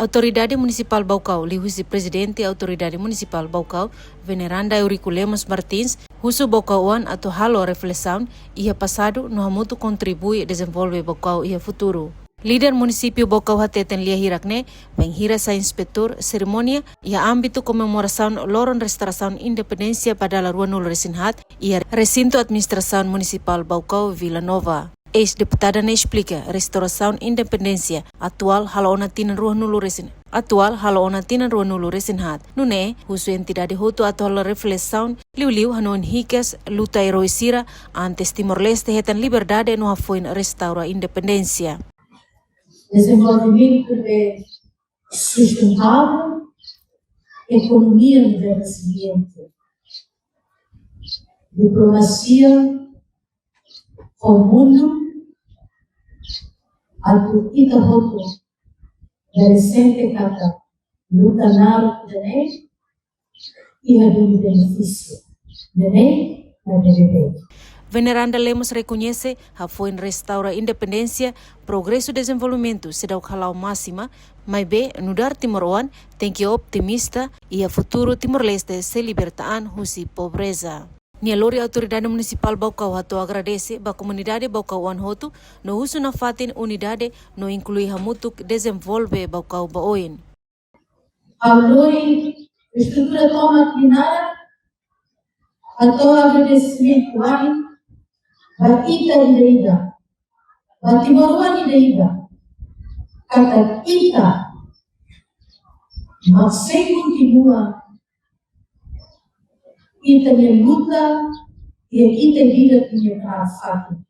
Autoridade Municipal Baucau, lihusi Presidente Autoridade Municipal Baucau, Veneranda Eurico Lemos Martins, husu Baucauan atau halo reflexão, ia passado no hamutu contribui desenvolve Baucau ia futuro. Líder município Baucau Hateten Lia Hirakne, vem hira sa inspetor cerimônia ia âmbito comemoração Loron Restauração Independência pada la Rua Nulo Resinhat ia recinto administração municipal Baucau Vila Nova. Ex-deputada ne explica restauração independência atual halaona tinan Rua Nulo Resinhat. Atual halaona tinan Rua Nulo Resinhat. Nune, husu entidade hutu atau la reflexão liu hanon hikas luta heroicira antes Timor-Leste hetan liberdade no hafoin restaura independência. Desenvolvimento sustentável, economia no desenvolvimento, diplomacia com o mundo, a ita hoto recente kata luta na dene e a do benefício dene na dene. Veneranda Lemos reconhece que foi em restaura independência, progresso e desenvolvimento se dá o halau máxima, mas bem, no dar Timor-One tem que optimista e a futuro Timor-Leste se libertar husi pobreza. Nialori Autoridade Municipal Baucau hato agradece ba comunidade Baucauan hotu no uso na fatin unidade no inclui hamutuk desenvolve Baucau baoin. Alori estrutura toma primária atau agradecimento lain batita ideida batimoruan ideida kata kita masih continua kita yang luta e kita vida punya fato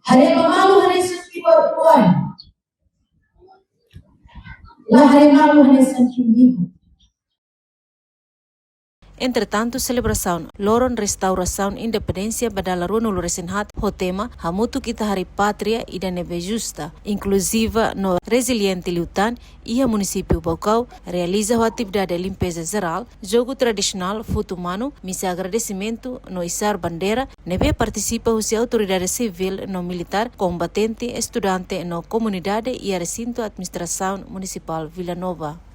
hari malu hari setiap poin lah hari malu hari setiap. Entretanto, celebração Loron Restauração Independência badala Rua Nulo Resinhat o tema hamutu kita hari pátria e da neve justa, inclusiva no resiliente lutan e a município Baucau realiza a atividade de limpeza geral, jogo tradicional futumano, missa agradecimento no izar bandeira, neve participa os autoridade civil no militar, combatente, estudante no comunidade e a recinto administração municipal Vila Nova.